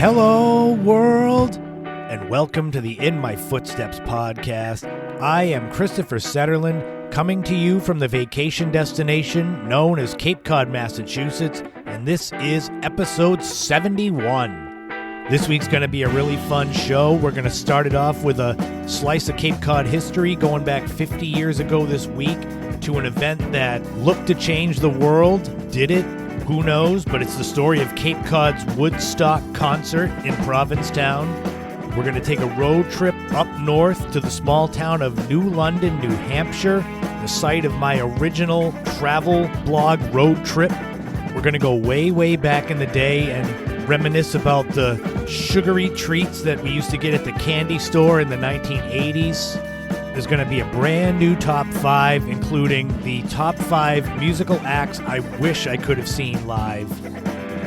Hello, world, and welcome to the In My Footsteps podcast. I am Christopher Setterlin, coming to you from the vacation destination known as Cape Cod, Massachusetts, and this is episode 71. This week's going to be a really fun show. We're going to start it off with a slice of Cape Cod history going back 50 years ago this week to an event that looked to change the world. Did it? Who knows? But it's the story of Cape Cod's Woodstock concert in Provincetown. We're going to take a road trip up north to the small town of New London, New Hampshire, the site of my original travel blog road trip. We're going to go way, way back in the day and reminisce about the sugary treats that we used to get at the candy store in the 1980s. There's going to be a brand new top 5, including the top 5 musical acts I wish I could have seen live.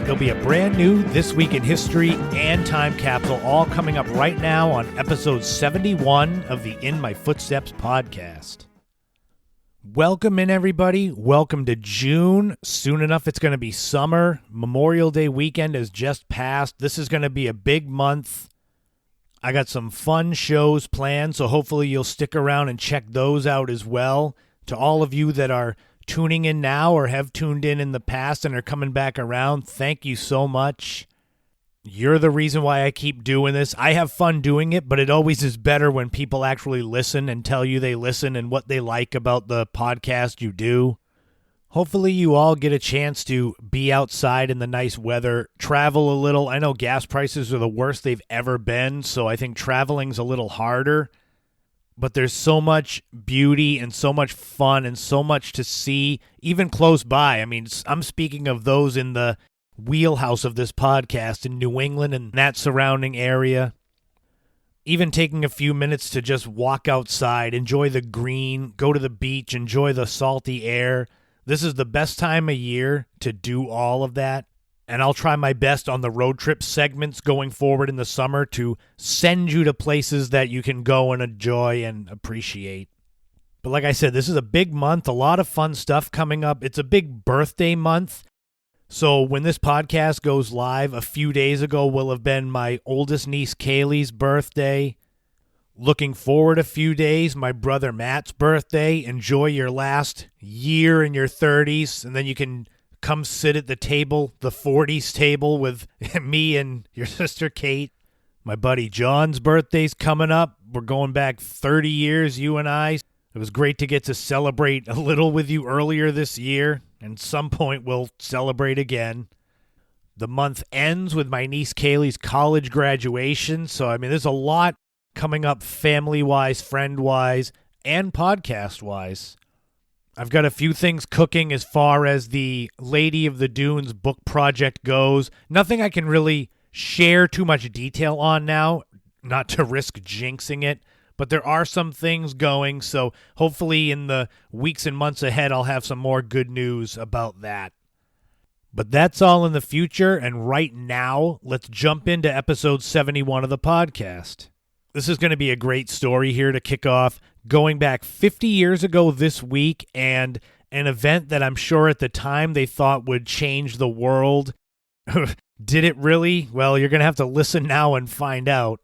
There'll be a brand new This Week in History and Time Capsule, all coming up right now on episode 71 of the In My Footsteps podcast. Welcome in, everybody. Welcome to June. Soon enough, it's going to be summer. Memorial Day weekend has just passed. This is going to be a big month. I got some fun shows planned, so hopefully you'll stick around and check those out as well. To all of you that are tuning in now or have tuned in the past and are coming back around, thank you so much. You're the reason why I keep doing this. I have fun doing it, but it always is better when people actually listen and tell you they listen and what they like about the podcast you do. Hopefully you all get a chance to be outside in the nice weather, travel a little. I know gas prices are the worst they've ever been, so I think traveling's a little harder. But there's so much beauty and so much fun and so much to see, even close by. I mean, I'm speaking of those in the wheelhouse of this podcast in New England and that surrounding area. Even taking a few minutes to just walk outside, enjoy the green, go to the beach, enjoy the salty air. This is the best time of year to do all of that, and I'll try my best on the road trip segments going forward in the summer to send you to places that you can go and enjoy and appreciate. But like I said, this is a big month, a lot of fun stuff coming up. It's a big birthday month, so when this podcast goes live, a few days ago will have been my oldest niece Kaylee's birthday. Looking forward a few days, my brother Matt's birthday. Enjoy your last year in your 30s, and then you can come sit at the table, the 40s table, with me and your sister Kate. My buddy John's birthday's coming up. We're going back 30 years, you and I. It was great to get to celebrate a little with you earlier this year, and at some point we'll celebrate again. The month ends with my niece Kaylee's college graduation, so I mean there's a lot coming up family-wise, friend-wise, and podcast-wise. I've got a few things cooking as far as the Lady of the Dunes book project goes. Nothing I can really share too much detail on now, not to risk jinxing it, but there are some things going, so hopefully in the weeks and months ahead I'll have some more good news about that. But that's all in the future, and right now, let's jump into episode 71 of the podcast. This is going to be a great story here to kick off, going back 50 years ago this week, and an event that I'm sure at the time they thought would change the world. Did it really? Well, you're going to have to listen now and find out.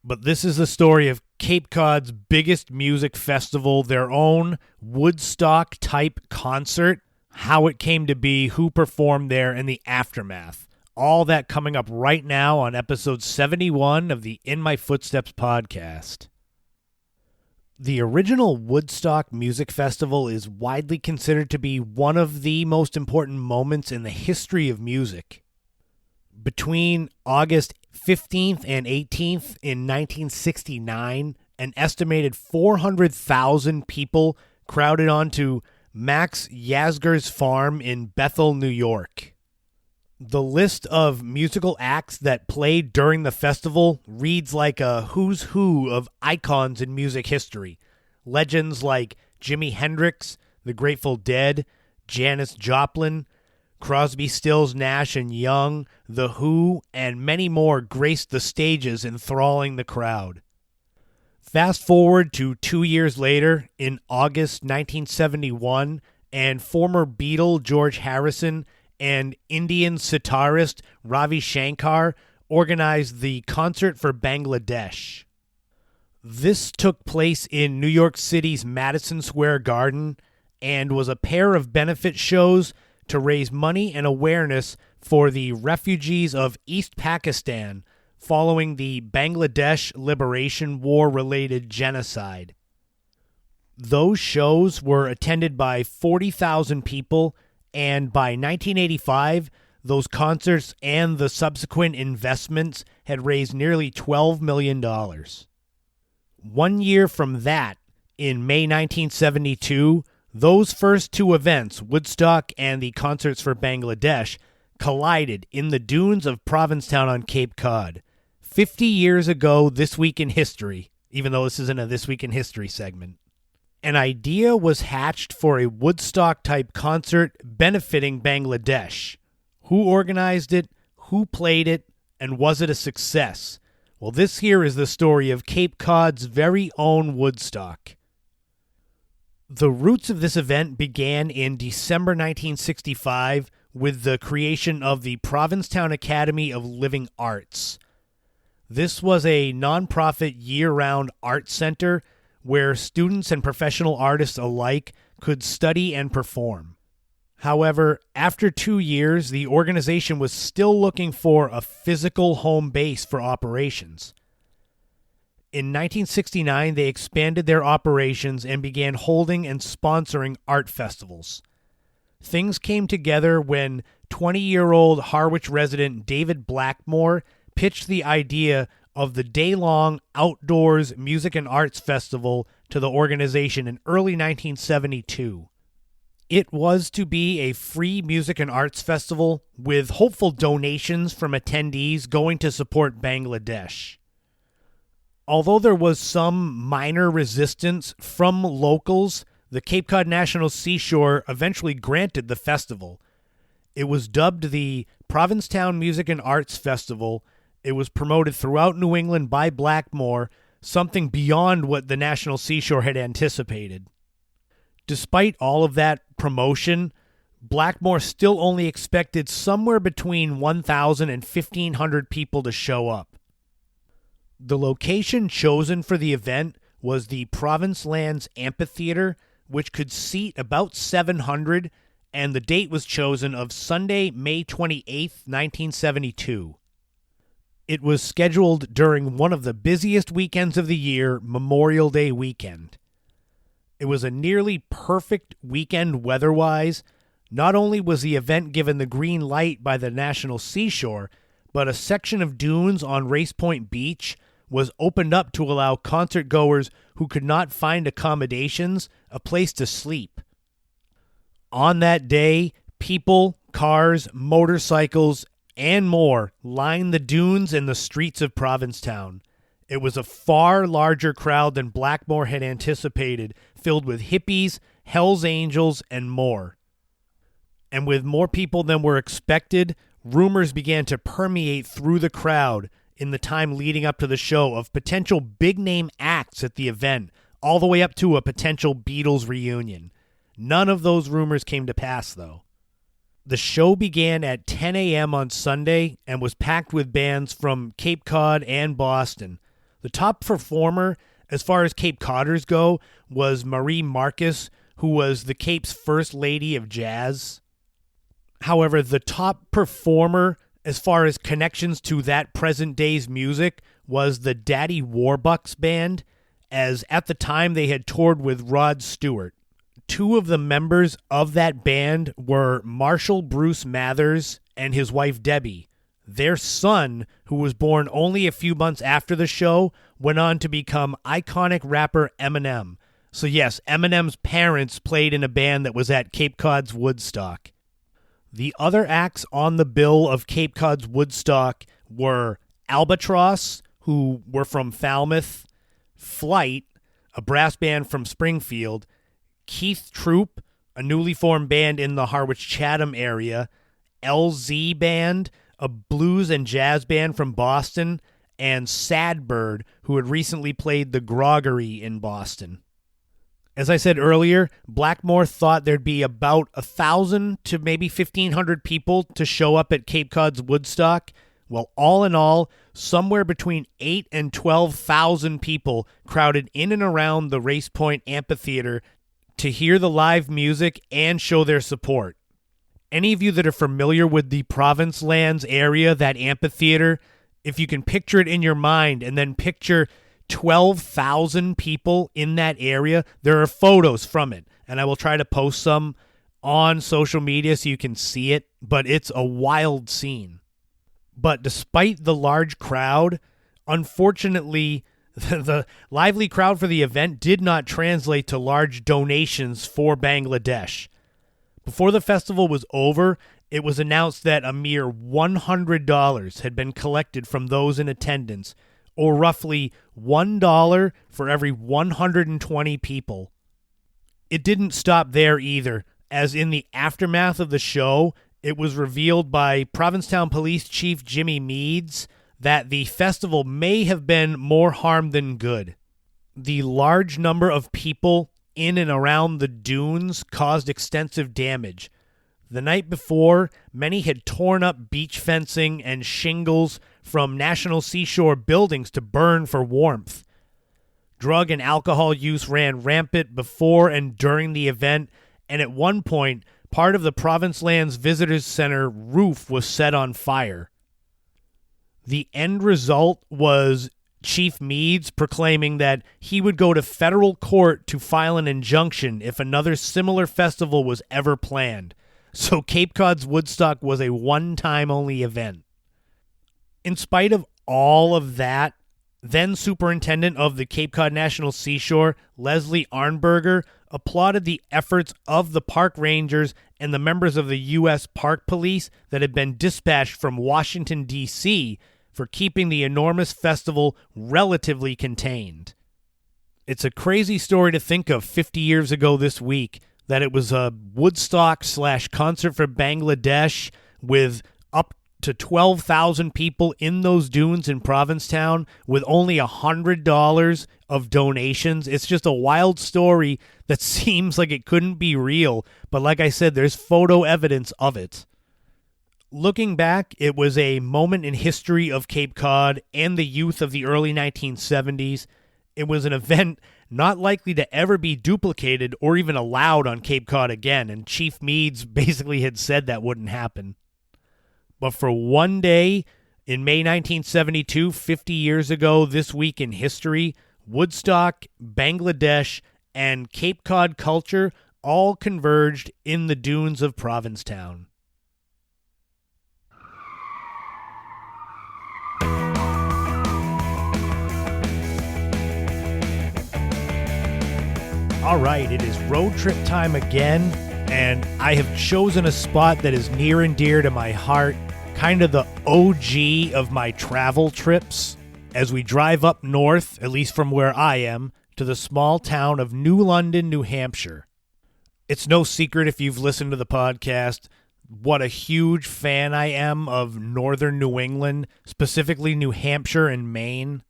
But this is the story of Cape Cod's biggest music festival, their own Woodstock-type concert, how it came to be, who performed there, and the aftermath. All that coming up right now on episode 71 of the In My Footsteps podcast. The original Woodstock Music Festival is widely considered to be one of the most important moments in the history of music. Between August 15th and 18th in 1969, an estimated 400,000 people crowded onto Max Yasgur's farm in Bethel, New York. The list of musical acts that played during the festival reads like a who's who of icons in music history. Legends like Jimi Hendrix, The Grateful Dead, Janis Joplin, Crosby, Stills, Nash and Young, The Who, and many more graced the stages, enthralling the crowd. Fast forward to 2 years later, in August 1971, and former Beatle George Harrison and Indian sitarist Ravi Shankar organized the Concert for Bangladesh. This took place in New York City's Madison Square Garden and was a pair of benefit shows to raise money and awareness for the refugees of East Pakistan following the Bangladesh Liberation War-related genocide. Those shows were attended by 40,000 people, and by 1985, those concerts and the subsequent investments had raised nearly $12 million. 1 year from that, in May 1972, those first two events, Woodstock and the Concerts for Bangladesh, collided in the dunes of Provincetown on Cape Cod. 50 years ago this week in history, even though this isn't a This Week in History segment. An idea was hatched for a Woodstock-type concert benefiting Bangladesh. Who organized it? Who played it? And was it a success? Well, this here is the story of Cape Cod's very own Woodstock. The roots of this event began in December 1965 with the creation of the Provincetown Academy of Living Arts. This was a nonprofit year-round art center where students and professional artists alike could study and perform. However, after 2 years, the organization was still looking for a physical home base for operations. In 1969, they expanded their operations and began holding and sponsoring art festivals. Things came together when 20-year-old Harwich resident David Blackmore pitched the idea of the day-long outdoors music and arts festival to the organization in early 1972. It was to be a free music and arts festival with hopeful donations from attendees going to support Bangladesh. Although there was some minor resistance from locals, the Cape Cod National Seashore eventually granted the festival. It was dubbed the Provincetown Music and Arts Festival. It was promoted throughout New England by Blackmore, something beyond what the National Seashore had anticipated. Despite all of that promotion, Blackmore still only expected somewhere between 1,000 and 1,500 people to show up. The location chosen for the event was the Provincelands Amphitheater, which could seat about 700, and the date was chosen of Sunday, May 28, 1972. It was scheduled during one of the busiest weekends of the year, Memorial Day weekend. It was a nearly perfect weekend weather-wise. Not only was the event given the green light by the National Seashore, but a section of dunes on Race Point Beach was opened up to allow concert-goers who could not find accommodations a place to sleep. On that day, people, cars, motorcycles, and more lined the dunes and the streets of Provincetown. It was a far larger crowd than Blackmore had anticipated, filled with hippies, Hells Angels, and more. And with more people than were expected, rumors began to permeate through the crowd in the time leading up to the show of potential big-name acts at the event, all the way up to a potential Beatles reunion. None of those rumors came to pass, though. The show began at 10 a.m. on Sunday and was packed with bands from Cape Cod and Boston. The top performer, as far as Cape Codders go, was Marie Marcus, who was the Cape's first lady of jazz. However, the top performer, as far as connections to that present day's music, was the Daddy Warbucks band, as at the time they had toured with Rod Stewart. Two of the members of that band were Marshall Bruce Mathers and his wife Debbie. Their son, who was born only a few months after the show, went on to become iconic rapper Eminem. So yes, Eminem's parents played in a band that was at Cape Cod's Woodstock. The other acts on the bill of Cape Cod's Woodstock were Albatross, who were from Falmouth, Flight, a brass band from Springfield, Keith Troop, a newly formed band in the Harwich-Chatham area, LZ Band, a blues and jazz band from Boston, and Sadbird, who had recently played the Groggery in Boston. As I said earlier, Blackmore thought there'd be about 1,000 to maybe 1,500 people to show up at Cape Cod's Woodstock, Well, all in all, somewhere between 8 and 12,000 people crowded in and around the Race Point Amphitheater to hear the live music and show their support. Any of you that are familiar with the Provincelands area, that amphitheater, if you can picture it in your mind and then picture 12,000 people in that area, there are photos from it, and I will try to post some on social media so you can see it, but it's a wild scene. But despite the large crowd, unfortunately, the lively crowd for the event did not translate to large donations for Bangladesh. Before the festival was over, it was announced that a mere $100 had been collected from those in attendance, or roughly $1 for every 120 people. It didn't stop there either, as in the aftermath of the show, it was revealed by Provincetown Police Chief Jimmy Meads that the festival may have been more harm than good. The large number of people in and around the dunes caused extensive damage. The night before, many had torn up beach fencing and shingles from National Seashore buildings to burn for warmth. Drug and alcohol use ran rampant before and during the event, and at one point, part of the Provincelands Visitors Center roof was set on fire. The end result was Chief Meads proclaiming that he would go to federal court to file an injunction if another similar festival was ever planned. So Cape Cod's Woodstock was a one-time only event. In spite of all of that, then Superintendent of the Cape Cod National Seashore, Leslie Arnberger, applauded the efforts of the park rangers and the members of the U.S. Park Police that had been dispatched from Washington, D.C., for keeping the enormous festival relatively contained. It's a crazy story to think of 50 years ago this week, that it was a Woodstock/concert for Bangladesh with up to 12,000 people in those dunes in Provincetown with only $100 of donations. It's just a wild story that seems like it couldn't be real, but like I said, there's photo evidence of it. Looking back, it was a moment in history of Cape Cod and the youth of the early 1970s. It was an event not likely to ever be duplicated or even allowed on Cape Cod again, and Chief Meads basically had said that wouldn't happen. But for one day, in May 1972, 50 years ago this week in history, Woodstock, Bangladesh, and Cape Cod culture all converged in the dunes of Provincetown. All right, it is road trip time again, and I have chosen a spot that is near and dear to my heart, kind of the OG of my travel trips, as we drive up north, at least from where I am, to the small town of New London, New Hampshire. It's no secret if you've listened to the podcast what a huge fan I am of northern New England, specifically New Hampshire and Maine.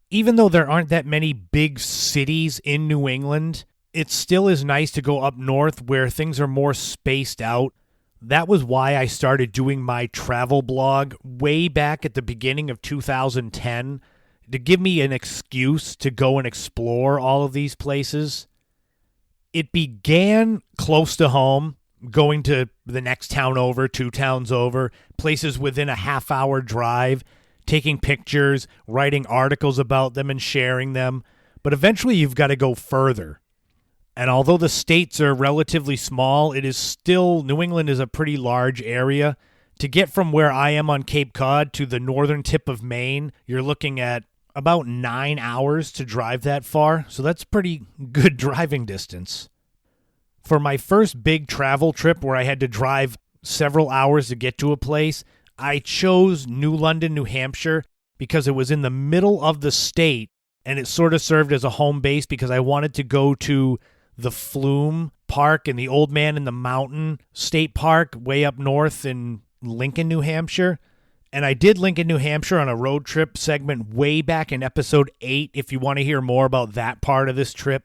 Even though there aren't that many big cities in New England, it still is nice to go up north where things are more spaced out. That was why I started doing my travel blog way back at the beginning of 2010, to give me an excuse to go and explore all of these places. It began close to home, going to the next town over, 2 towns over, places within a half-hour drive, taking pictures, writing articles about them and sharing them. But eventually you've got to go further. And although the states are relatively small, it is still, New England is a pretty large area. To get from where I am on Cape Cod to the northern tip of Maine, you're looking at about 9 hours to drive that far. So that's pretty good driving distance. For my first big travel trip where I had to drive several hours to get to a place, I chose New London, New Hampshire, because it was in the middle of the state, and it sort of served as a home base because I wanted to go to the Flume Park and the Old Man in the Mountain State Park way up north in Lincoln, New Hampshire. And I did Lincoln, New Hampshire on a road trip segment way back in episode 8 if you want to hear more about that part of this trip.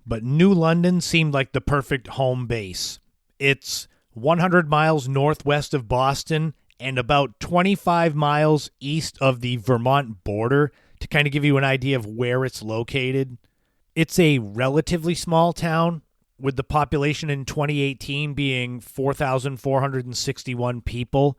But New London seemed like the perfect home base. It's 100 miles northwest of Boston and about 25 miles east of the Vermont border, to kind of give you an idea of where it's located. It's a relatively small town, with the population in 2018 being 4,461 people.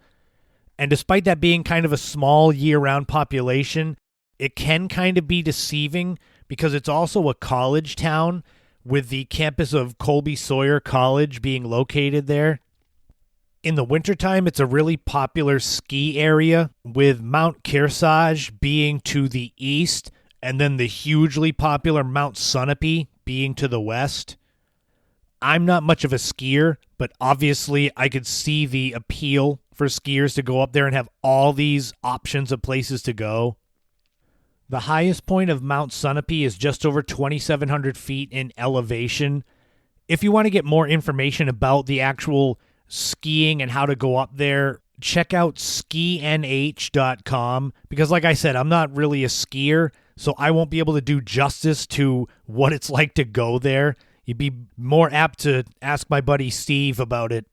And despite that being kind of a small year-round population, it can kind of be deceiving because it's also a college town, with the campus of Colby Sawyer College being located there. In the wintertime, it's a really popular ski area, with Mount Kearsarge being to the east, and then the hugely popular Mount Sunapee being to the west. I'm not much of a skier, but obviously I could see the appeal for skiers to go up there and have all these options of places to go. The highest point of Mount Sunapee is just over 2,700 feet in elevation. If you want to get more information about the actual skiing and how to go up there, check out skinh.com, because like I said, I'm not really a skier, so I won't be able to do justice to what it's like to go there. You'd be more apt to ask my buddy Steve about it.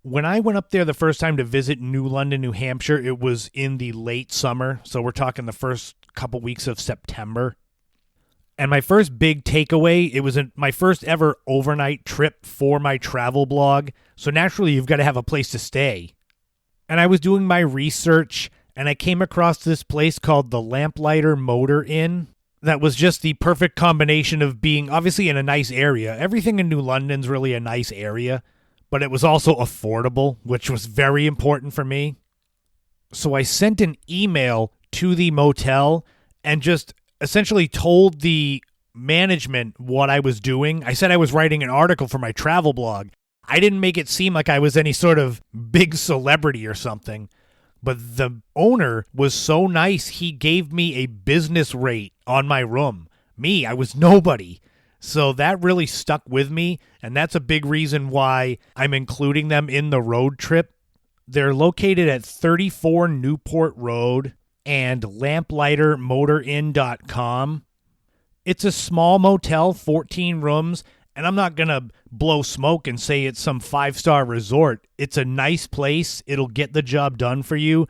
When I went up there the first time to visit New London, New Hampshire, it was in the late summer, so we're talking the first couple weeks of September. And my first big takeaway, it was my first ever overnight trip for my travel blog, so naturally you've got to have a place to stay. And I was doing my research, and I came across this place called the Lamplighter Motor Inn. That was just the perfect combination of being obviously in a nice area. Everything in New London's really a nice area, but it was also affordable, which was very important for me. So I sent an email to the motel and just essentially told the management what I was doing. I said I was writing an article for my travel blog. I didn't make it seem like I was any sort of big celebrity or something. But the owner was so nice, he gave me a business rate on my room. Me, I was nobody. So that really stuck with me, and that's a big reason why I'm including them in the road trip. They're located at 34 Newport Road and lamplightermotorinn.com. It's a small motel, 14 rooms, and I'm not going to blow smoke and say it's some 5-star resort. It's a nice place. It'll get the job done for you.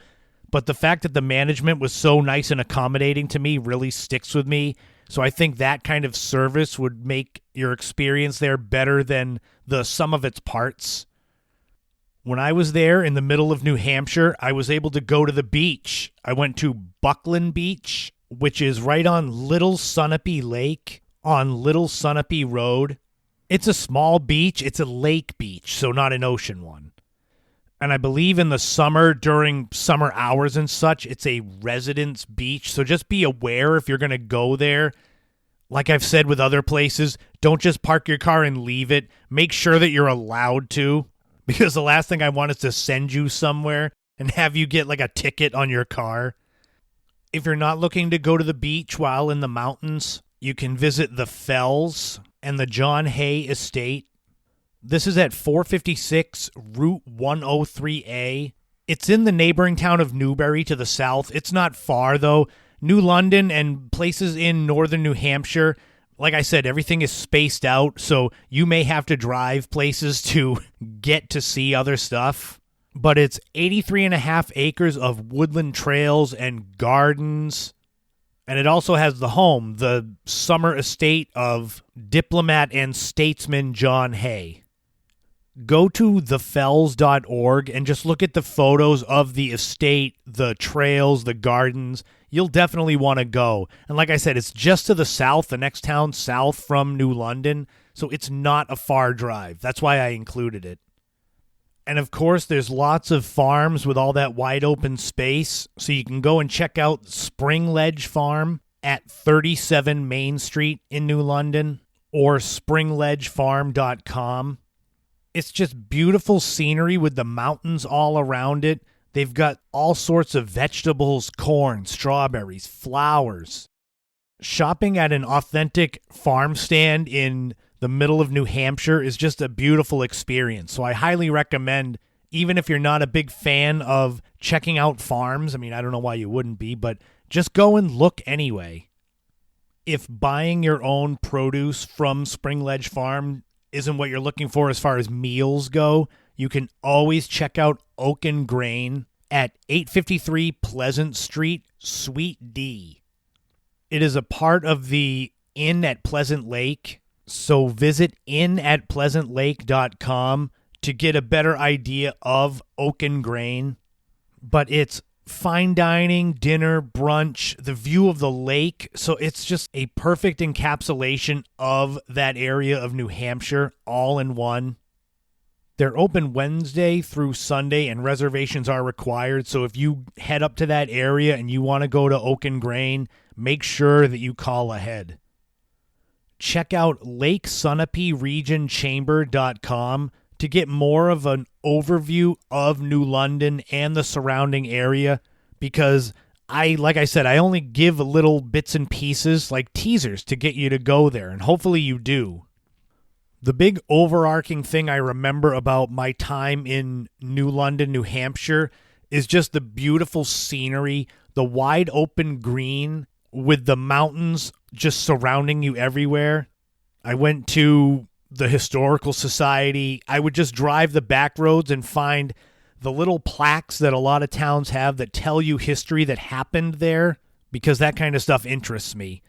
But the fact that the management was so nice and accommodating to me really sticks with me. So I think that kind of service would make your experience there better than the sum of its parts. When I was there in the middle of New Hampshire, I was able to go to the beach. I went to Buckland Beach, which is right on Little Sunapee Lake on Little Sunapee Road. It's a small beach. It's a lake beach, so not an ocean one. And I believe in the summer, during summer hours and such, it's a residence beach. So just be aware if you're going to go there. Like I've said with other places, don't just park your car and leave it. Make sure that you're allowed to. Because the last thing I want is to send you somewhere and have you get like a ticket on your car. If you're not looking to go to the beach while in the mountains, you can visit the Fells and the John Hay Estate. This is at 456 Route 103A. It's in the neighboring town of Newbury to the south. It's not far, though. New London and places in northern New Hampshire, like I said, everything is spaced out, so you may have to drive places to get to see other stuff. But it's 83.5 acres of woodland trails and gardens. And it also has the home, the summer estate of diplomat and statesman John Hay. Go to thefells.org and just look at the photos of the estate, the trails, the gardens. You'll definitely want to go. And like I said, it's just to the south, the next town south from New London, so it's not a far drive. That's why I included it. And of course, there's lots of farms with all that wide open space, so you can go and check out Spring Ledge Farm at 37 Main Street in New London or springledgefarm.com. It's just beautiful scenery with the mountains all around it. They've got all sorts of vegetables, corn, strawberries, flowers. Shopping at an authentic farm stand in the middle of New Hampshire is just a beautiful experience. So I highly recommend, even if you're not a big fan of checking out farms, I mean, I don't know why you wouldn't be, but just go and look anyway. If buying your own produce from Spring Ledge Farm isn't what you're looking for as far as meals go, you can always check out Oaken Grain at 853 Pleasant Street, Suite D. It is a part of the Inn at Pleasant Lake, so visit innatpleasantlake.com to get a better idea of Oak and Grain. But it's fine dining, dinner, brunch, the view of the lake, so it's just a perfect encapsulation of that area of New Hampshire, all in one. They're open Wednesday through Sunday, and reservations are required. So if you head up to that area and you want to go to Oak and Grain, make sure that you call ahead. Check out LakeSunapeRegionChamber.com to get more of an overview of New London and the surrounding area, because like I said, I only give little bits and pieces like teasers to get you to go there, and hopefully you do. The big overarching thing I remember about my time in New London, New Hampshire, is just the beautiful scenery, the wide open green with the mountains just surrounding you everywhere. I went to the Historical Society. I would just drive the back roads and find the little plaques that a lot of towns have that tell you history that happened there, because that kind of stuff interests me.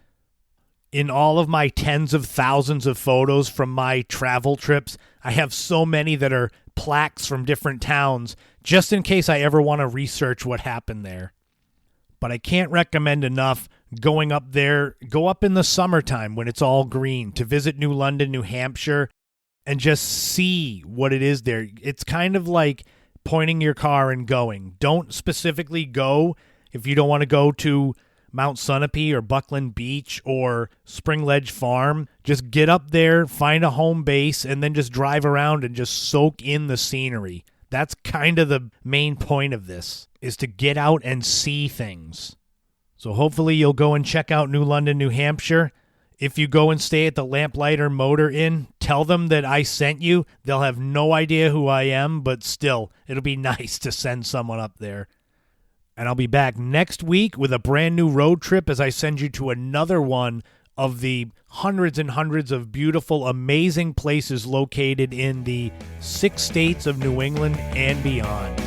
In all of my tens of thousands of photos from my travel trips, I have so many that are plaques from different towns, just in case I ever want to research what happened there. But I can't recommend enough going up there. Go up in the summertime when it's all green to visit New London, New Hampshire, and just see what it is there. It's kind of like pointing your car and going. Don't specifically go if you don't want to go to Mount Sunapee or Buckland Beach or Spring Ledge Farm. Just get up there, find a home base, and then just drive around and just soak in the scenery. That's kind of the main point of this, is to get out and see things. So hopefully you'll go and check out New London, New Hampshire. If you go and stay at the Lamplighter Motor Inn, tell them that I sent you. They'll have no idea who I am, but still, it'll be nice to send someone up there. And I'll be back next week with a brand new road trip as I send you to another one of the hundreds and hundreds of beautiful, amazing places located in the 6 states of New England and beyond.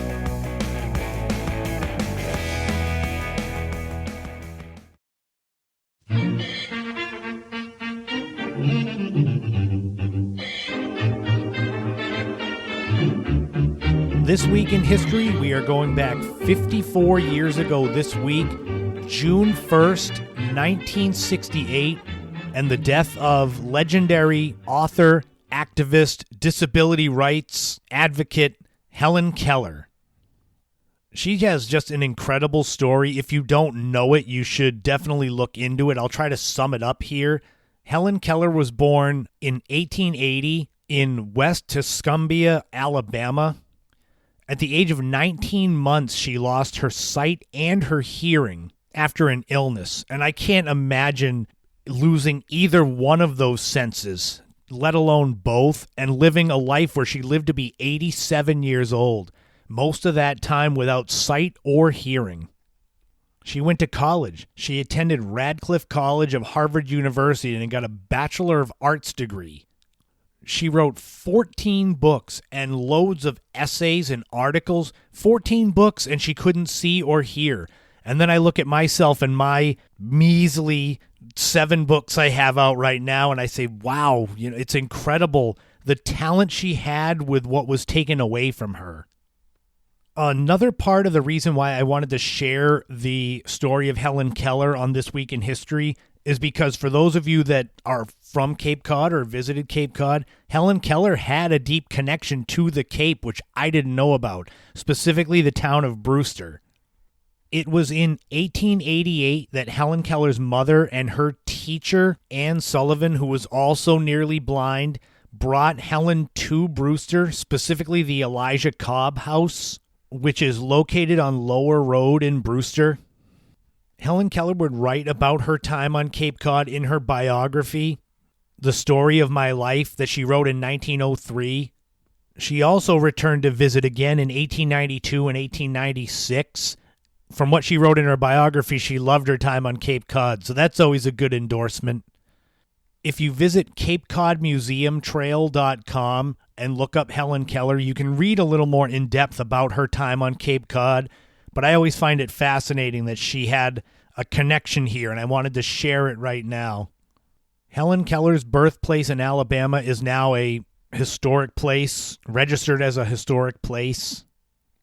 This week in history, we are going back 54 years ago this week, June 1st, 1968, and the death of legendary author, activist, disability rights advocate Helen Keller. She has just an incredible story. If you don't know it, you should definitely look into it. I'll try to sum it up here. Helen Keller was born in 1880 in West Tuscumbia, Alabama. At the age of 19 months, she lost her sight and her hearing after an illness. And I can't imagine losing either one of those senses, let alone both, and living a life where she lived to be 87 years old, most of that time without sight or hearing. She went to college. She attended Radcliffe College of Harvard University and got a Bachelor of Arts degree. She wrote 14 books and loads of essays and articles. 14 books, and she couldn't see or hear. And then I look at myself and my measly 7 books I have out right now, and I say, wow, it's incredible the talent she had with what was taken away from her. Another part of the reason why I wanted to share the story of Helen Keller on This Week in History is because for those of you that are from Cape Cod or visited Cape Cod, Helen Keller had a deep connection to the Cape, which I didn't know about, specifically the town of Brewster. It was in 1888 that Helen Keller's mother and her teacher, Anne Sullivan, who was also nearly blind, brought Helen to Brewster, specifically the Elijah Cobb House, which is located on Lower Road in Brewster. Helen Keller would write about her time on Cape Cod in her biography, The Story of My Life, that she wrote in 1903. She also returned to visit again in 1892 and 1896. From what she wrote in her biography, she loved her time on Cape Cod, so that's always a good endorsement. If you visit CapeCodMuseumTrail.com and look up Helen Keller, you can read a little more in depth about her time on Cape Cod. But I always find it fascinating that she had a connection here, and I wanted to share it right now. Helen Keller's birthplace in Alabama is now a historic place, registered as a historic place.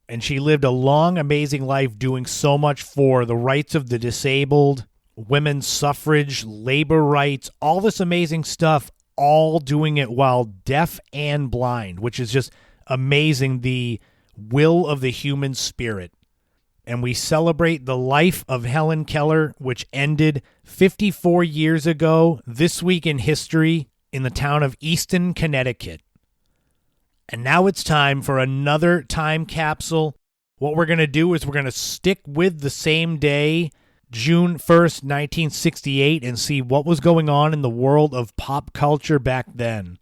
And she lived a long, amazing life doing so much for the rights of the disabled, women's suffrage, labor rights, all this amazing stuff, all doing it while deaf and blind, which is just amazing, the will of the human spirit. And we celebrate the life of Helen Keller, which ended 54 years ago this week in history in the town of Easton, Connecticut. And now it's time for another time capsule. What we're going to do is we're going to stick with the same day, June 1st, 1968, and see what was going on in the world of pop culture back then.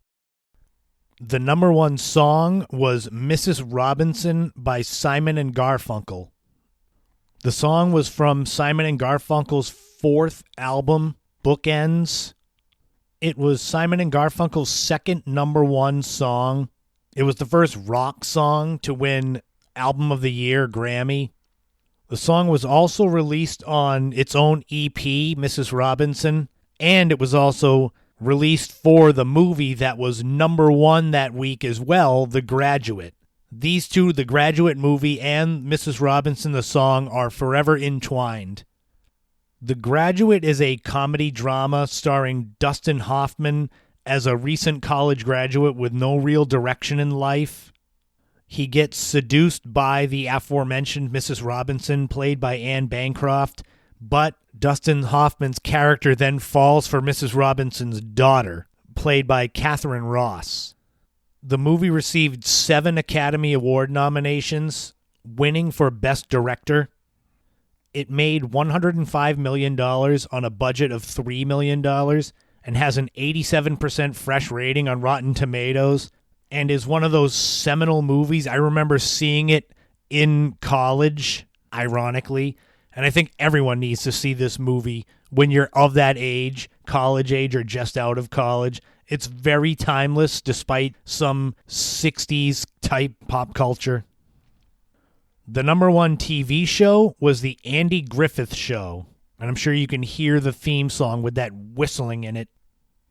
The number one song was Mrs. Robinson by Simon and Garfunkel. The song was from Simon and Garfunkel's fourth album, Bookends. It was Simon and Garfunkel's second number one song. It was the first rock song to win Album of the Year Grammy. The song was also released on its own EP, Mrs. Robinson, and it was also released for the movie that was number one that week as well, The Graduate. These two, The Graduate movie and Mrs. Robinson, the song, are forever entwined. The Graduate is a comedy drama starring Dustin Hoffman as a recent college graduate with no real direction in life. He gets seduced by the aforementioned Mrs. Robinson, played by Anne Bancroft, but Dustin Hoffman's character then falls for Mrs. Robinson's daughter, played by Catherine Ross. The movie received 7 Academy Award nominations, winning for Best Director. It made $105 million on a budget of $3 million and has an 87% fresh rating on Rotten Tomatoes, and is one of those seminal movies. I remember seeing it in college, ironically, and I think everyone needs to see this movie when you're of that age, college age or just out of college. It's very timeless despite some 60s type pop culture. The number one TV show was The Andy Griffith Show, and I'm sure you can hear the theme song with that whistling in it.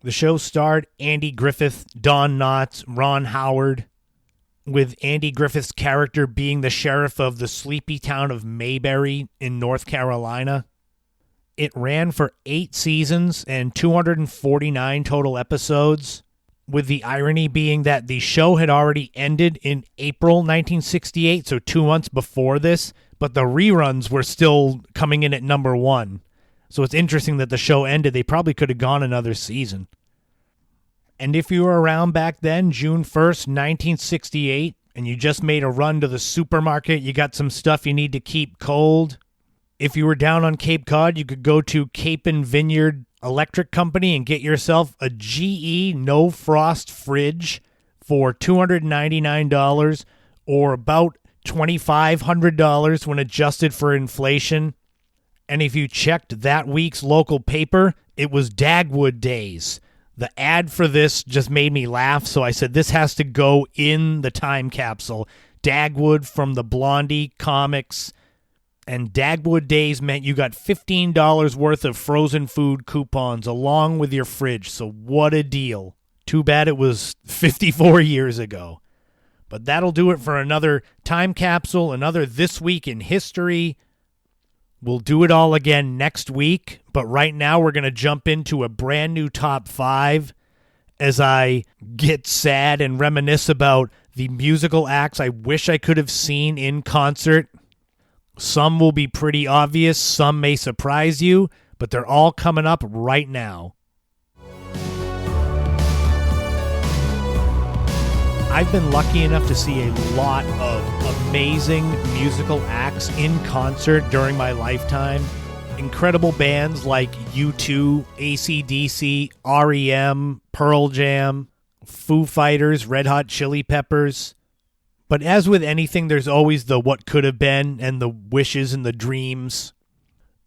The show starred Andy Griffith, Don Knotts, Ron Howard, with Andy Griffith's character being the sheriff of the sleepy town of Mayberry in North Carolina. It ran for 8 seasons and 249 total episodes, with the irony being that the show had already ended in April 1968, so 2 months before this, but the reruns were still coming in at number one. So it's interesting that the show ended. They probably could have gone another season. And if you were around back then, June 1st, 1968, and you just made a run to the supermarket, you got some stuff you need to keep cold. If you were down on Cape Cod, you could go to Cape and Vineyard Electric Company and get yourself a GE no frost fridge for $299 or about $2,500 when adjusted for inflation. And if you checked that week's local paper, it was Dagwood Days. The ad for this just made me laugh, so I said this has to go in the time capsule. Dagwood from the Blondie comics. And Dagwood Days meant you got $15 worth of frozen food coupons along with your fridge, so what a deal. Too bad it was 54 years ago. But that'll do it for another time capsule, another This Week in History. We'll do it all again next week, but right now we're going to jump into a brand new top 5 as I get sad and reminisce about the musical acts I wish I could have seen in concert. Some will be pretty obvious, some may surprise you, but they're all coming up right now. I've been lucky enough to see a lot of amazing musical acts in concert during my lifetime. Incredible bands like U2, AC/DC, REM, Pearl Jam, Foo Fighters, Red Hot Chili Peppers. But as with anything, there's always the what could have been and the wishes and the dreams.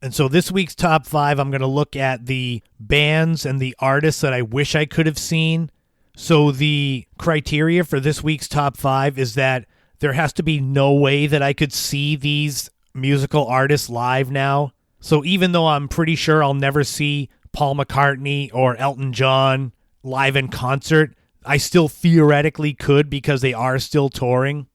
And so this week's top 5, I'm going to look at the bands and the artists that I wish I could have seen. So the criteria for this week's top 5 is that there has to be no way that I could see these musical artists live now. So even though I'm pretty sure I'll never see Paul McCartney or Elton John live in concert, I still theoretically could because they are still touring,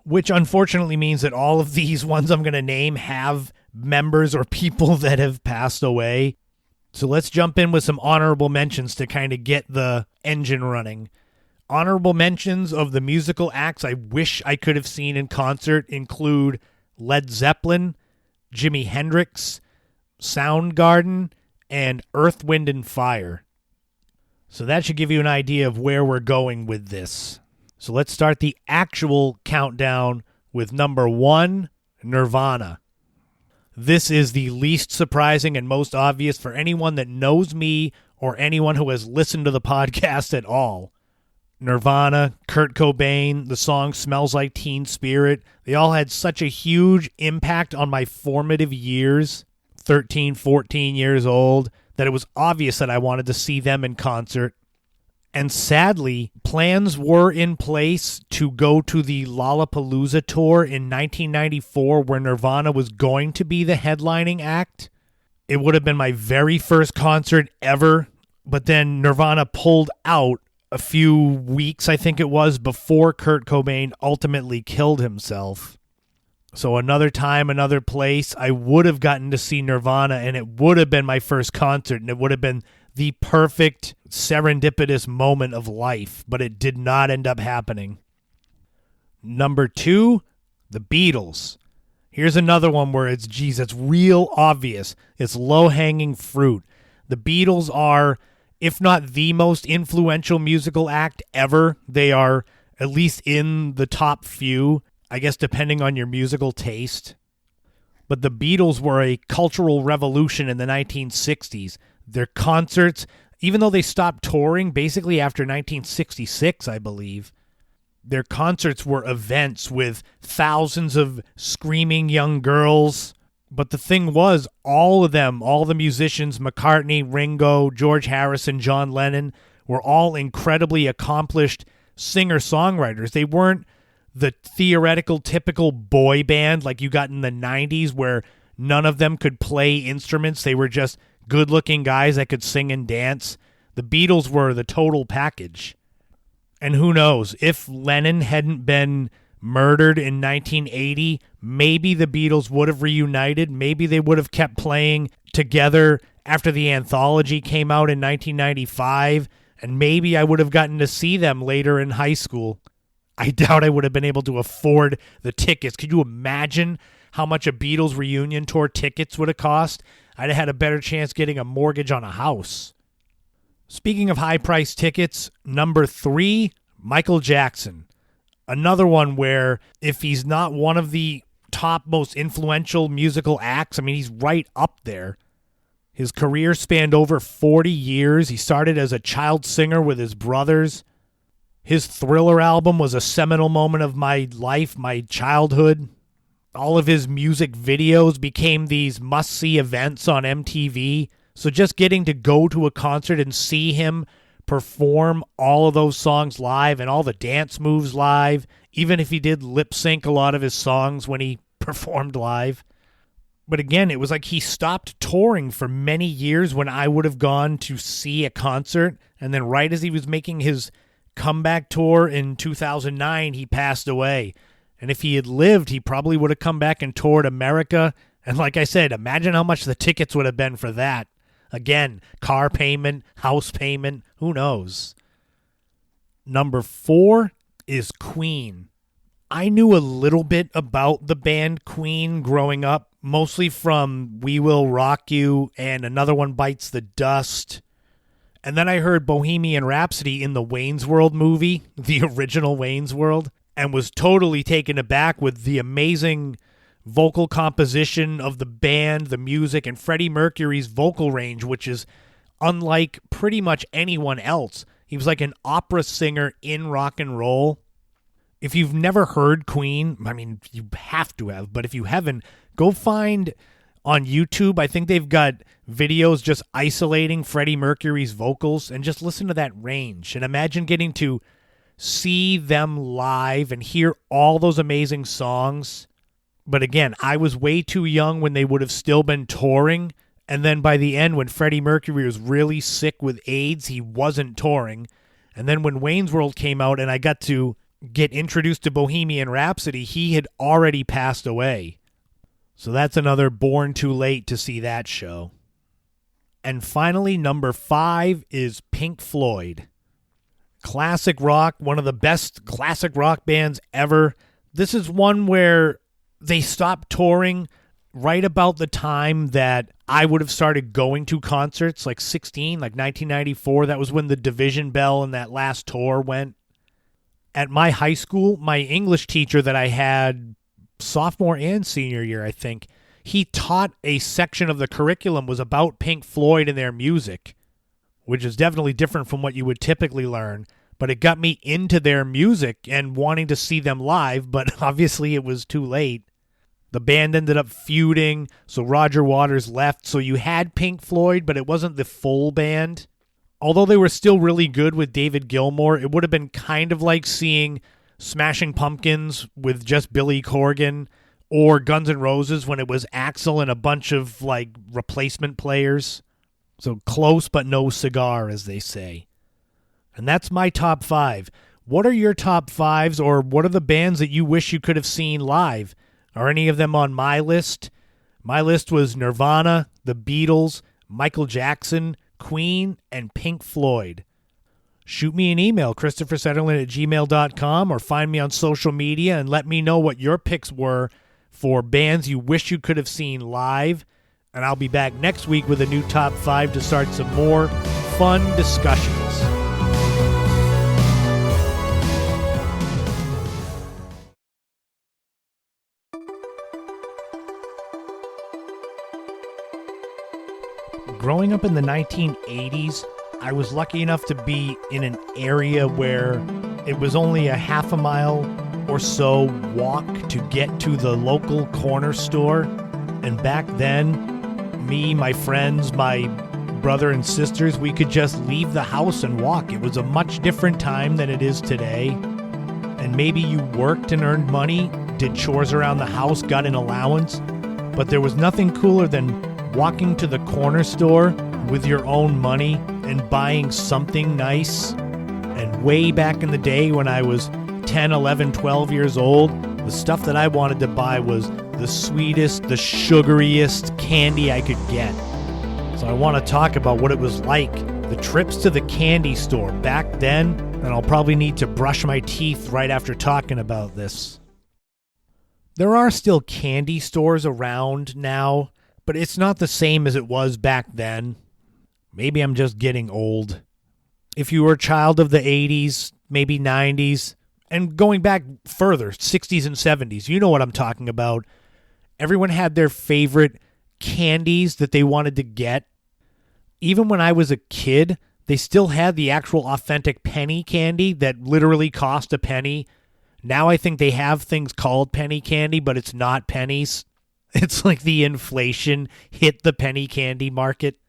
which unfortunately means that all of these ones I'm going to name have members or people that have passed away. So let's jump in with some honorable mentions to kind of get the engine running. Honorable mentions of the musical acts I wish I could have seen in concert include Led Zeppelin, Jimi Hendrix, Soundgarden, and Earth, Wind & Fire. So that should give you an idea of where we're going with this. So let's start the actual countdown with number 1, Nirvana. This is the least surprising and most obvious for anyone that knows me or anyone who has listened to the podcast at all. Nirvana, Kurt Cobain, the song Smells Like Teen Spirit, they all had such a huge impact on my formative years, 13, 14 years old, that it was obvious that I wanted to see them in concert. And sadly, plans were in place to go to the Lollapalooza tour in 1994 where Nirvana was going to be the headlining act. It would have been my very first concert ever, but then Nirvana pulled out a few weeks, I think it was, before Kurt Cobain ultimately killed himself. So another time, another place, I would have gotten to see Nirvana, and it would have been my first concert, and it would have been the perfect serendipitous moment of life, but it did not end up happening. Number 2, the Beatles. Here's another one where it's real obvious. It's low-hanging fruit. The Beatles are, if not the most influential musical act ever, they are at least in the top few, I guess depending on your musical taste. But the Beatles were a cultural revolution in the 1960s. Their concerts, even though they stopped touring basically after 1966, I believe, their concerts were events with thousands of screaming young girls. But the thing was, all of them, all the musicians, McCartney, Ringo, George Harrison, John Lennon, were all incredibly accomplished singer-songwriters. They weren't the theoretical typical boy band like you got in the 90s where none of them could play instruments. They were just good-looking guys that could sing and dance. The Beatles were the total package. And who knows, if Lennon hadn't been murdered in 1980, maybe the Beatles would have reunited. Maybe they would have kept playing together after the anthology came out in 1995, and maybe I would have gotten to see them later in high school. I doubt I would have been able to afford the tickets. Could you imagine how much a Beatles reunion tour tickets would have cost? I'd have had a better chance getting a mortgage on a house. Speaking of high-priced tickets, number 3, Michael Jackson. Another one where if he's not one of the top most influential musical acts, I mean, he's right up there. His career spanned over 40 years. He started as a child singer with his brothers. His Thriller album was a seminal moment of my life, my childhood. All of his music videos became these must-see events on MTV. So just getting to go to a concert and see him perform all of those songs live and all the dance moves live, even if he did lip sync a lot of his songs when he performed live. But again, it was like he stopped touring for many years when I would have gone to see a concert. And then right as he was making his comeback tour in 2009, he passed away. And if he had lived, he probably would have come back and toured America. And like I said, imagine how much the tickets would have been for that. Again, car payment, house payment, who knows? Number 4 is Queen. I knew a little bit about the band Queen growing up, mostly from We Will Rock You and Another One Bites the Dust. And then I heard Bohemian Rhapsody in the Wayne's World movie, the original Wayne's World, and was totally taken aback with the amazing vocal composition of the band, the music, and Freddie Mercury's vocal range, which is unlike pretty much anyone else. He was like an opera singer in rock and roll. If you've never heard Queen, I mean, you have to have, but if you haven't, go find on YouTube. I think they've got videos just isolating Freddie Mercury's vocals and just listen to that range. And imagine getting to see them live and hear all those amazing songs. But again, I was way too young when they would have still been touring. And then by the end, when Freddie Mercury was really sick with AIDS, he wasn't touring. And then when Wayne's World came out and I got to get introduced to Bohemian Rhapsody, he had already passed away. So that's another born too late to see that show. And finally, number 5 is Pink Floyd. Classic rock, one of the best classic rock bands ever. This is one where they stopped touring right about the time that I would have started going to concerts, like 16, like 1994. That was when the Division Bell and that last tour went. At my high school, my English teacher that I had sophomore and senior year, I think, he taught a section of the curriculum was about Pink Floyd and their music, which is definitely different from what you would typically learn. But it got me into their music and wanting to see them live, but obviously it was too late. The band ended up feuding, so Roger Waters left. So you had Pink Floyd, but it wasn't the full band. Although they were still really good with David Gilmour, it would have been kind of like seeing Smashing Pumpkins with just Billy Corgan, or Guns N' Roses when it was Axl and a bunch of like replacement players. So close but no cigar, as they say. And that's my top 5. What are your top 5s, or what are the bands that you wish you could have seen live? Are any of them on my list? My list was Nirvana, The Beatles, Michael Jackson, Queen, and Pink Floyd. Shoot me an email, ChristopherSetterland@gmail.com, or find me on social media and let me know what your picks were for bands you wish you could have seen live. And I'll be back next week with a new top 5 to start some more fun discussions. Growing up in the 1980s, I was lucky enough to be in an area where it was only a half a mile or so walk to get to the local corner store. And back then, me, my friends, my brother and sisters, we could just leave the house and walk. It was a much different time than it is today. And maybe you worked and earned money, did chores around the house, got an allowance, but there was nothing cooler than walking to the corner store with your own money and buying something nice. And way back in the day when I was 10, 11, 12 years old, the stuff that I wanted to buy was the sweetest, the sugariest candy I could get. So I want to talk about what it was like, the trips to the candy store back then, and I'll probably need to brush my teeth right after talking about this. There are still candy stores around now, but it's not the same as it was back then. Maybe I'm just getting old. If you were a child of the 80s, maybe 90s, and going back further, 60s and 70s, you know what I'm talking about. Everyone had their favorite candies that they wanted to get. Even when I was a kid, they still had the actual authentic penny candy that literally cost a penny. Now I think they have things called penny candy, but it's not pennies. It's like the inflation hit the penny candy market.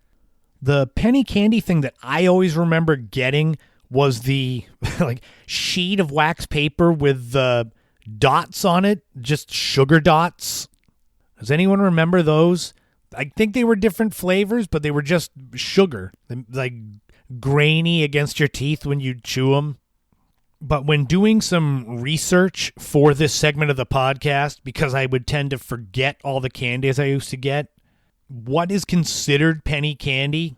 The penny candy thing that I always remember getting was the like sheet of wax paper with the dots on it, just sugar dots. Does anyone remember those? I think they were different flavors, but they were just sugar, like grainy against your teeth when you chew them. But when doing some research for this segment of the podcast, because I would tend to forget all the candies I used to get, what is considered penny candy?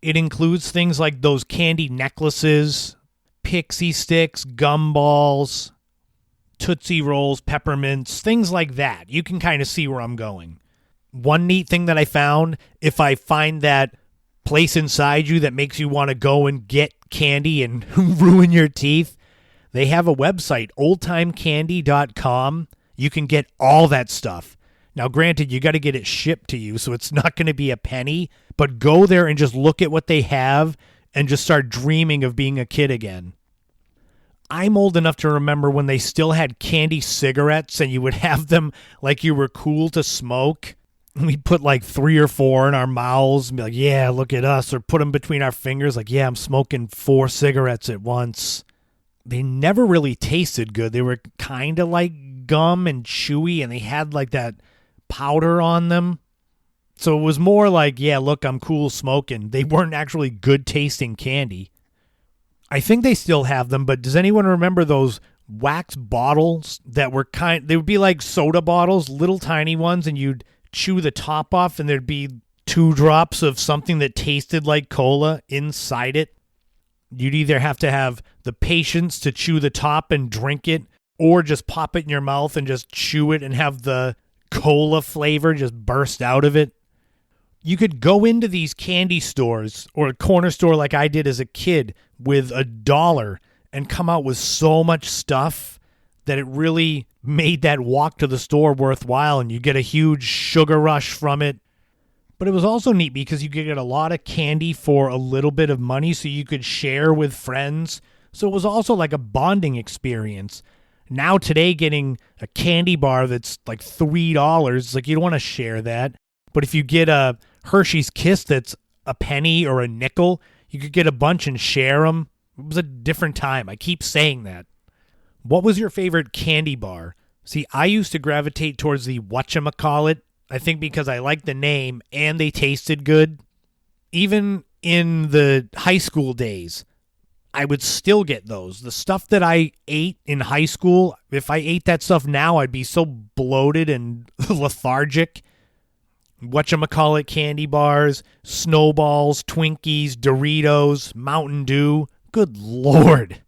It includes things like those candy necklaces, pixie sticks, gumballs, Tootsie Rolls, peppermints, things like that. You can kind of see where I'm going. One neat thing that I found, if I find that place inside you that makes you want to go and get candy and ruin your teeth, they have a website, oldtimecandy.com. You can get all that stuff. Now, granted, you got to get it shipped to you, so it's not going to be a penny, but go there and just look at what they have and just start dreaming of being a kid again. I'm old enough to remember when they still had candy cigarettes and you would have them like you were cool to smoke. We'd put like 3 or 4 in our mouths and be like, yeah, look at us. Or put them between our fingers like, yeah, I'm smoking 4 cigarettes at once. They never really tasted good. They were kind of like gum and chewy, and they had like that powder on them. So it was more like, yeah, look, I'm cool smoking. They weren't actually good tasting candy. I think they still have them, but does anyone remember those wax bottles that were they would be like soda bottles, little tiny ones, and you'd chew the top off and there'd be 2 drops of something that tasted like cola inside it? You'd either have to have the patience to chew the top and drink it, or just pop it in your mouth and just chew it and have the cola flavor just burst out of it. You could go into these candy stores or a corner store like I did as a kid with $1 and come out with so much stuff that it really made that walk to the store worthwhile, and you get a huge sugar rush from it. But it was also neat because you could get a lot of candy for a little bit of money, so you could share with friends. So it was also like a bonding experience. Now today, getting a candy bar that's like $3, like you don't want to share that. But if you get a Hershey's Kiss that's a penny or a nickel, you could get a bunch and share them. It was a different time. I keep saying that. What was your favorite candy bar? See, I used to gravitate towards the whatchamacallit, I think because I liked the name and they tasted good. Even in the high school days, I would still get those. The stuff that I ate in high school, if I ate that stuff now, I'd be so bloated and lethargic. Whatchamacallit candy bars, Snowballs, Twinkies, Doritos, Mountain Dew. Good Lord.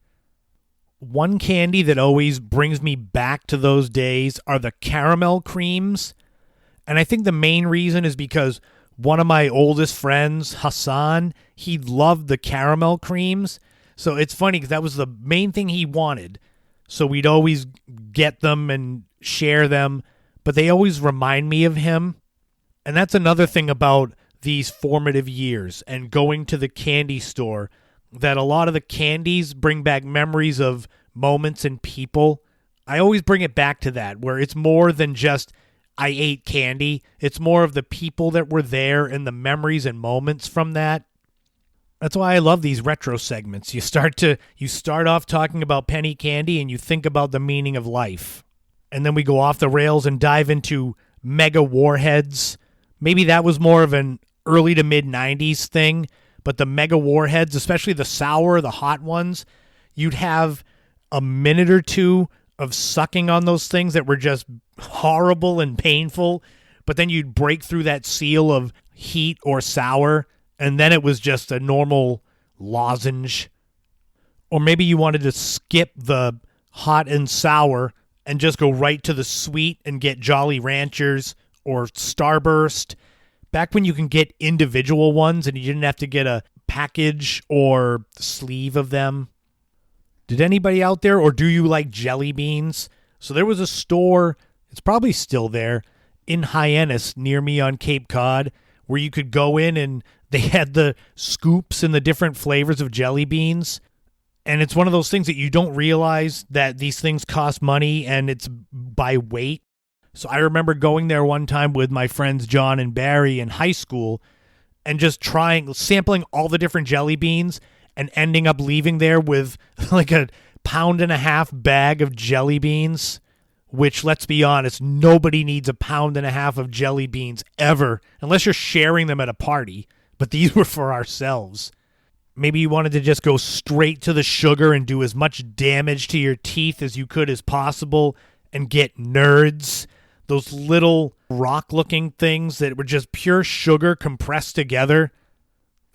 One candy that always brings me back to those days are the caramel creams. And I think the main reason is because one of my oldest friends, Hassan, he loved the caramel creams. So it's funny because that was the main thing he wanted. So we'd always get them and share them. But they always remind me of him. And that's another thing about these formative years and going to the candy store, that a lot of the candies bring back memories of moments and people. I always bring it back to that, where it's more than just I ate candy. It's more of the people that were there and the memories and moments from that. That's why I love these retro segments. You start off talking about penny candy and you think about the meaning of life. And then we go off the rails and dive into mega warheads. Maybe that was more of an early to mid 90s thing, but the mega warheads, especially the sour, the hot ones, you'd have a minute or two of sucking on those things that were just horrible and painful, but then you'd break through that seal of heat or sour, and then it was just a normal lozenge. Or maybe you wanted to skip the hot and sour and just go right to the sweet and get Jolly Ranchers or Starburst. Back when you can get individual ones and you didn't have to get a package or sleeve of them. Did anybody out there, or do you like jelly beans? So there was a store, it's probably still there, in Hyannis near me on Cape Cod, where you could go in and they had the scoops and the different flavors of jelly beans. And it's one of those things that you don't realize that these things cost money and it's by weight. So I remember going there one time with my friends John and Barry in high school and just sampling all the different jelly beans and ending up leaving there with like a 1.5 pound bag of jelly beans, which, let's be honest, nobody needs 1.5 pounds of jelly beans ever, unless you're sharing them at a party. But these were for ourselves. Maybe you wanted to just go straight to the sugar and do as much damage to your teeth as you could as possible and get nerds. Those little rock-looking things that were just pure sugar compressed together.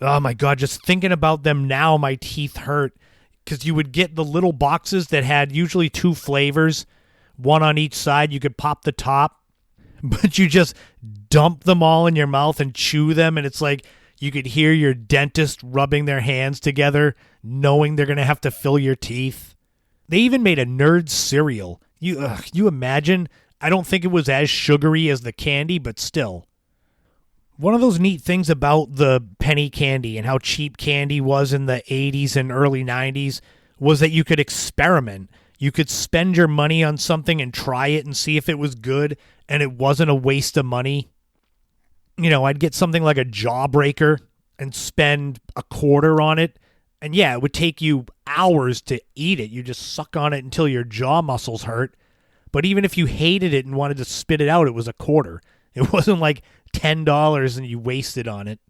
Oh my God, just thinking about them now, my teeth hurt. Because you would get the little boxes that had usually 2 flavors, one on each side. You could pop the top, but you just dump them all in your mouth and chew them. And it's like you could hear your dentist rubbing their hands together, knowing they're going to have to fill your teeth. They even made a nerd cereal. You imagine? I don't think it was as sugary as the candy, but still. One of those neat things about the penny candy and how cheap candy was in the 80s and early 90s was that you could experiment. You could spend your money on something and try it and see if it was good and it wasn't a waste of money. You know, I'd get something like a Jawbreaker and spend $0.25 on it. And yeah, it would take you hours to eat it. You just suck on it until your jaw muscles hurt. But even if you hated it and wanted to spit it out, it was a quarter. It wasn't like $10 and you wasted on it.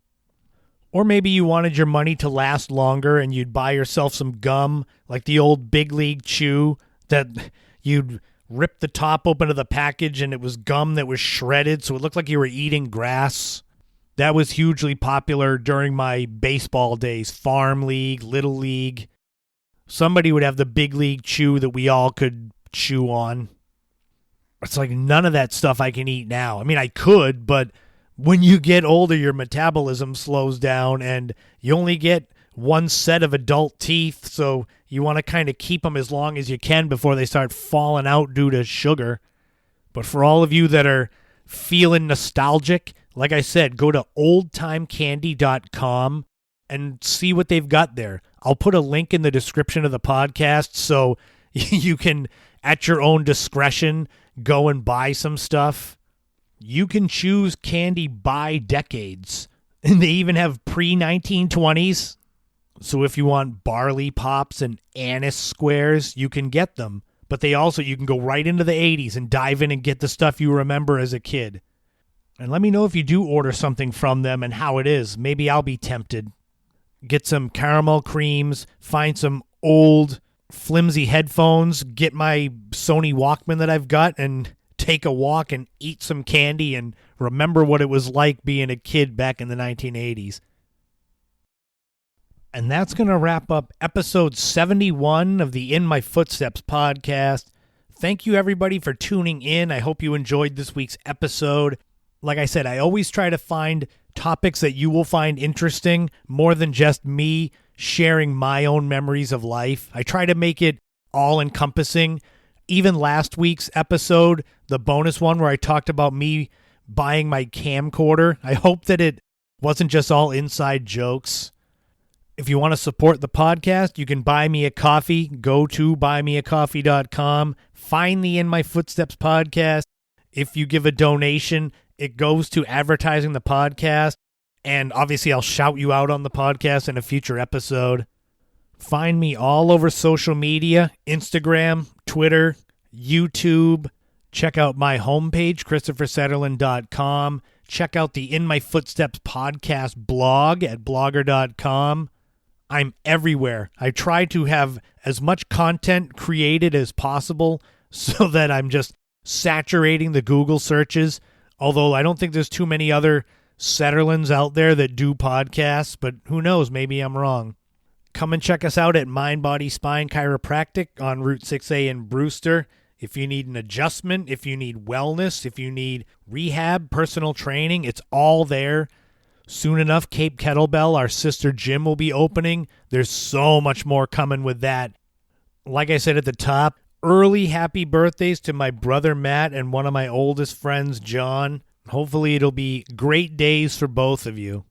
Or maybe you wanted your money to last longer and you'd buy yourself some gum, like the old Big League Chew, that you'd rip the top open of the package and it was gum that was shredded, so it looked like you were eating grass. That was hugely popular during my baseball days, farm league, little league. Somebody would have the Big League Chew that we all could chew on. It's like none of that stuff I can eat now. I mean, I could, but when you get older, your metabolism slows down and you only get one set of adult teeth, so you want to kind of keep them as long as you can before they start falling out due to sugar. But for all of you that are feeling nostalgic, like I said, go to oldtimecandy.com and see what they've got there. I'll put a link in the description of the podcast so you can, at your own discretion, go and buy some stuff. You can choose candy by decades. And they even have pre-1920s. So if you want barley pops and anise squares, you can get them. But you can go right into the 80s and dive in and get the stuff you remember as a kid. And let me know if you do order something from them and how it is. Maybe I'll be tempted. Get some caramel creams, find some old flimsy headphones, get my Sony Walkman that I've got, and take a walk and eat some candy and remember what it was like being a kid back in the 1980s. And that's going to wrap up episode 71 of the In My Footsteps podcast. Thank you, everybody, for tuning in. I hope you enjoyed this week's episode. Like I said, I always try to find topics that you will find interesting more than just me sharing my own memories of life. I try to make it all-encompassing. Even last week's episode, the bonus one where I talked about me buying my camcorder, I hope that it wasn't just all inside jokes. If you want to support the podcast, you can buy me a coffee. Go to buymeacoffee.com. Find the In My Footsteps podcast. If you give a donation, it goes to advertising the podcast. And obviously, I'll shout you out on the podcast in a future episode. Find me all over social media, Instagram, Twitter, YouTube. Check out my homepage, ChristopherSetterland.com. Check out the In My Footsteps podcast blog at blogger.com. I'm everywhere. I try to have as much content created as possible so that I'm just saturating the Google searches. Although I don't think there's too many other Setterlands out there that do podcasts, but who knows, maybe I'm wrong. Come and check us out at Mind, Body, Spine Chiropractic on Route 6A in Brewster. If you need an adjustment, if you need wellness, if you need rehab, personal training, it's all there. Soon enough, Cape Kettlebell, our sister gym, will be opening. There's so much more coming with that. Like I said at the top, early happy birthdays to my brother Matt and one of my oldest friends, John. Hopefully it'll be great days for both of you.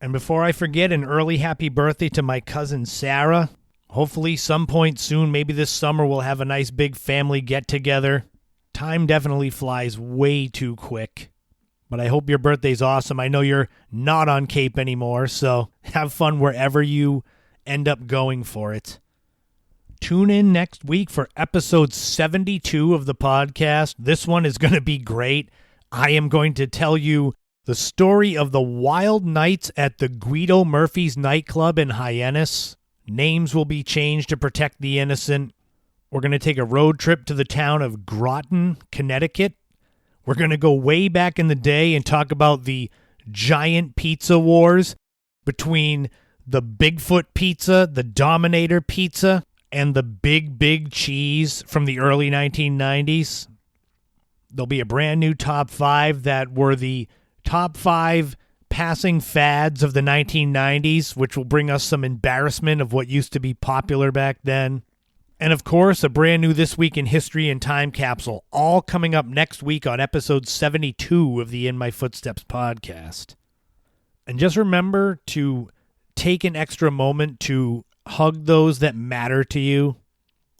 And before I forget, an early happy birthday to my cousin Sarah. Hopefully some point soon, maybe this summer, we'll have a nice big family get-together. Time definitely flies way too quick. But I hope your birthday's awesome. I know you're not on Cape anymore, so have fun wherever you end up going for it. Tune in next week for episode 72 of the podcast. This one is going to be great. I am going to tell you the story of the wild nights at the Guido Murphy's nightclub in Hyannis. Names will be changed to protect the innocent. We're going to take a road trip to the town of Groton, Connecticut. We're going to go way back in the day and talk about the giant pizza wars between the Bigfoot pizza, the Dominator pizza, and the Big Cheese from the early 1990s. There'll be a brand new top 5 that were the top 5 passing fads of the 1990s, which will bring us some embarrassment of what used to be popular back then. And of course, a brand new This Week in History and Time Capsule, all coming up next week on episode 72 of the In My Footsteps podcast. And just remember to take an extra moment to hug those that matter to you.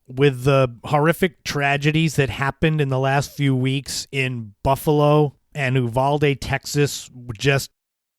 With the horrific tragedies that happened in the last few weeks in Buffalo and Uvalde, Texas, just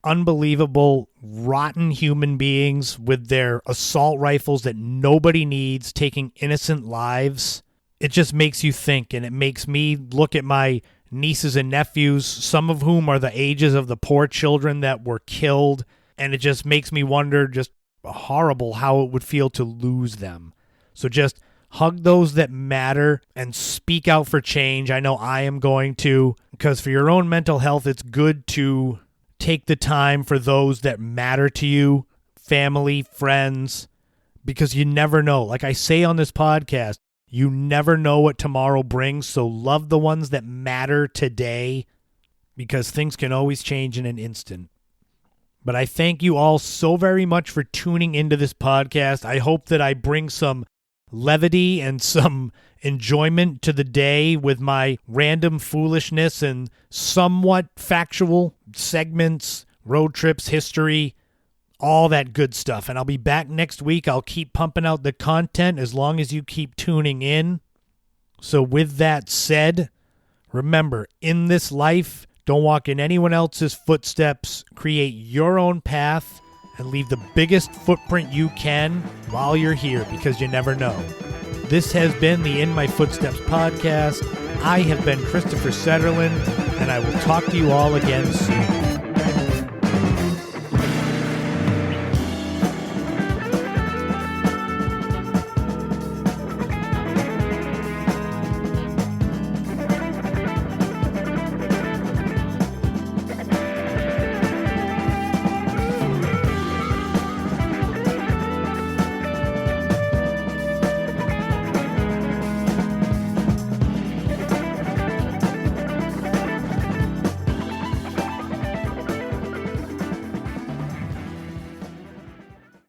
unbelievable, rotten human beings with their assault rifles that nobody needs, taking innocent lives. it just makes you think, and it makes me look at my nieces and nephews, some of whom are the ages of the poor children that were killed, and it just makes me wonder just horrible how it would feel to lose them. So just hug those that matter and speak out for change. I know I am going to, because for your own mental health, it's good to take the time for those that matter to you, family, friends, because you never know. Like I say on this podcast, you never know what tomorrow brings, so love the ones that matter today, because things can always change in an instant. But I thank you all so very much for tuning into this podcast. I hope that I bring some levity and some enjoyment to the day with my random foolishness and somewhat factual segments, road trips, history, all that good stuff. And I'll be back next week. I'll keep pumping out the content as long as you keep tuning in. So with that said, remember, in this life, don't walk in anyone else's footsteps. Create your own path and leave the biggest footprint you can while you're here, because you never know. This has been the In My Footsteps podcast. I have been Christopher Setterlin, and I will talk to you all again soon.